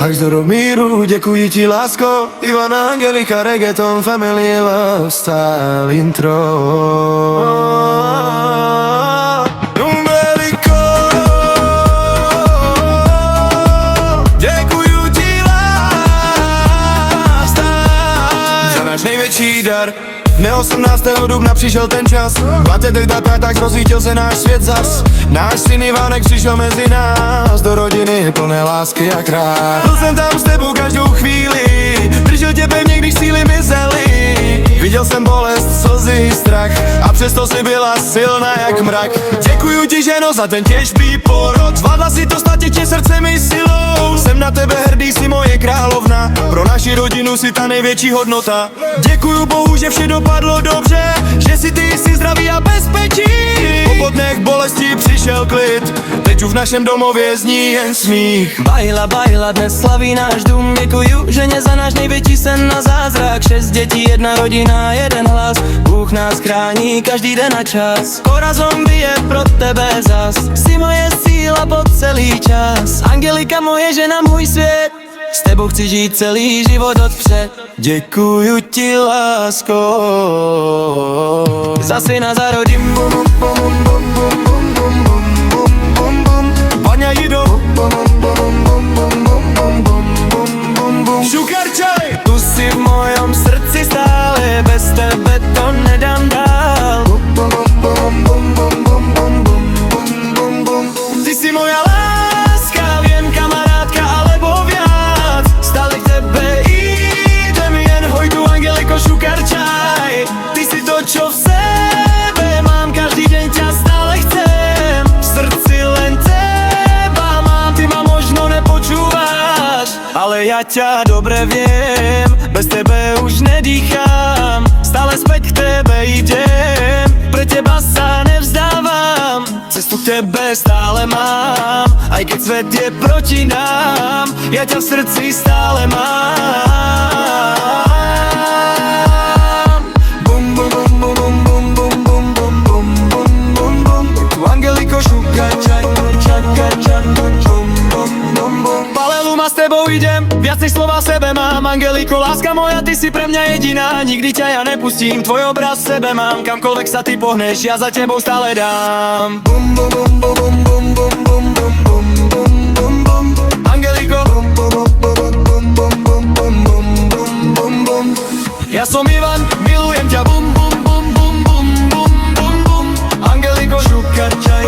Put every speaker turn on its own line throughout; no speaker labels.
Až do Romíru, děkuji ti, lásko. Ivana, Angelika, reggaeton, family, lifestyle, intro. Umbilico, děkuji ti, lifestyle, za náš největší dar. Dne 18. dubna přišel ten čas, 20 data, tak rozsvítil se náš svět zas. Náš syn Ivánek přišel mezi nás, do rodiny plné lásky jak rád. Byl jsem tam s tebou každou chvíli, držel tě pevně, když síly mizely. Viděl jsem bolest, slzy, strach, a přesto si byla silná jak mrak. Děkuju ti, ženo, za ten těžký porod, zvládla si to stát tě srdcem i silou. Jsem na tebe hrdý, si moje královna, pro naši rodinu si ta největší hodnota. Děkuju Bohu, že vše dopadlo dobře, že si ty jsi zdraví a bezpečí. Po dnech bolesti přišel klid, teď už v našem domově zní jen smích.
Baila, baila, dnes slaví náš dům. Děkuju ženě za náš největší sen na zázrak. 6 dětí, 1 rodina, 1 hlas. Bůh nás chrání každý den na čas. Corazon bije pro tebe zas, jsi moje síla po celý čas. Angelika, moje žena, můj svět, s tebou chci žít celý život odpřed. Děkuju ti, lásko, za syna zarodím. Bum, bum, bum, bum, bum, bum, bum, bum, bum, bum.
Vaňa Jido,
Šukarčaj, tu si v mojom srdci stále, bez tebe to nedám dál. Ty si moja láska, viem, kamarádka, alebo viac. Stále k tebe idem, jen hoj tu, Angeliko, Šukarčaj. Ty si to, čo v sebe mám, každý deň ťa stále chcem. V srdci len teba mám, ty ma možno nepočúvaš, ale ja ťa dobre viem, bez tebe už nedýcham. Stále späť k tebe idem, pre teba sa nevzdávam. Cestu k tebe stále mám, aj keď svet je proti nám. Ja ťa v srdci stále mám. Bum, bum, bum, bum, bum, bum, bum, bum, bum, bum, bum, bum, bum. Tu Angeliko, Šukarčaj, Šukarčaj, bum, bum, bum, bum. Paleluma, s tebou idem, viac než slova sebe mám. Angeliko, láska moja, ty si pre mňa jediná, nikdy ťa ja nepustím, tvoj obraz v sebe mám. Kamkoľvek sa ty pohneš, ja za tebou stále dám. Bum, bum, bum, bum, bum, bum, bum, bum, bum, bum, bum, bum. Angeliko, bum, bum, bum, bum, bum, bum, bum, bum, bum, bum, bum. Ja som Ivan, milujem ťa, bum, bum, bum, bum, bum, bum, bum, bum. Angeliko, Šukarčaj,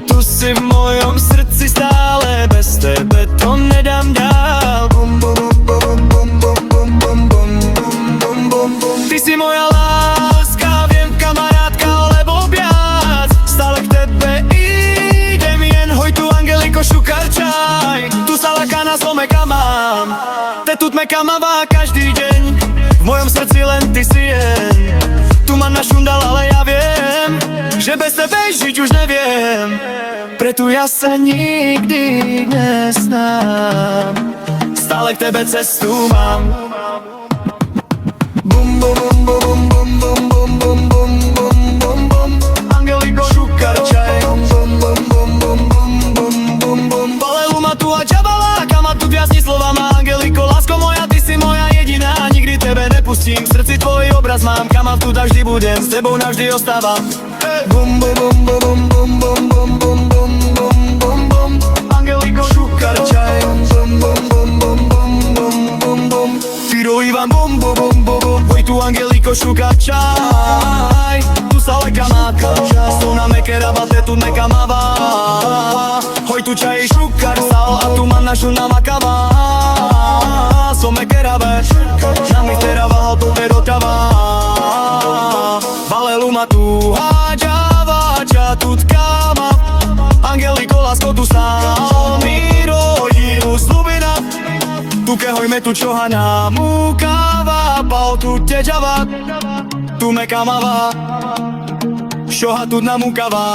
tu si v mojom srdci stále, bez tebe to nedám dál. Bum, bum, bum, bum, bum, bum, bum, bum, bum, bum, bum. Ty si moja láska, viem, kamarádka, alebo viac. Stále k tebe idem, jen hoj tu, Angeliko, Šukarčaj. Tu sa laká na slomeka mám, te tu tmeka mává každý deň. V mojom srdci len ty si jen, tu ma našundal, ale ja viem, že bez tebe žiť už neviem. Preto ja sa nikdy nesnám, stále k tebe cestu mám. Bum, bum, bum, bum, bum, bum, bum, bum, bum, bum, bum, bum. Angeliko, Šukarčaj, bum, bum, bum, bum, bum, bum, bum, bum, bum. Paleluma tu a čabalá, kama tu viazni slovama. Angeliko, lásko moja, ty si moja jediná, nikdy tebe nepustím, v srdci tvoj obraz mám. Kama tu vždy budem, s tebou navždy ostávam. Bum, bum, bum, bum, bum, bum, bum, bum, bum, bum, bum, bum. Angeliko, Šukarčaj, bum, bum, bum, bum, bum, bum, bum, bum. Firo Ivan, bum, bum, bum, bum, bum. Hoj tu, Angeliko, Šukarčaj, tu sa leka máka, sú na mekera, bate tu neka mava. Hoj tu čaj, Šukarčaj, a tu mám našu namakava. So mekera veš, na mi terava, to terotava. Valeluma tu hađava, tu tkama. Angeliko, lásko, tu sám mi rodinu slubina. Tu kehoj me tu čohana mukava, pao tu teđava, tu me kamava, šoha tu namukava.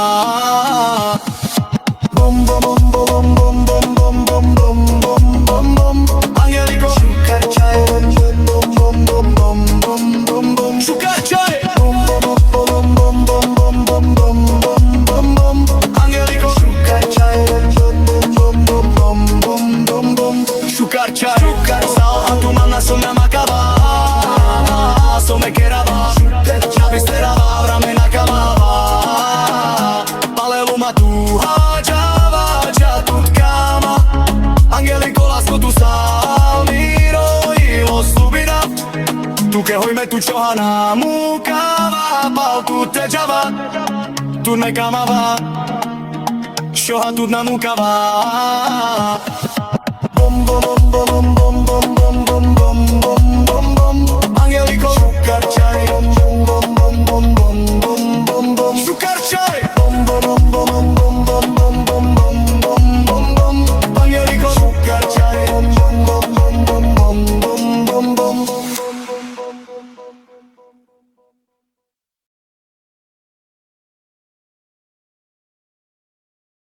Bum, bum, bum, bum, bum, bum, bum, bum, bum, bum, bum, bum. Angeliko, Šukarčaj, bum, bum, bum, bum, bum, bum, bum, bum. Šukarčaj, bum, bum, bum, bum, bum, bum, bum, bum, bum, bum, bum. Angeliko, Šukarčaj, bum, tu hađava tu tkama Angeliko, lásko tu salmiro i oslubina Tu che hojme tu čohana mukava Pal tu teđava Tu nekamava Šoha tu namukava Bom bom bom bom bom bom bom bom bom bom bom bom Angeliko, šukarčaj Bom bom bom bom bom bom bom bom bom Šukarčaj Bom bom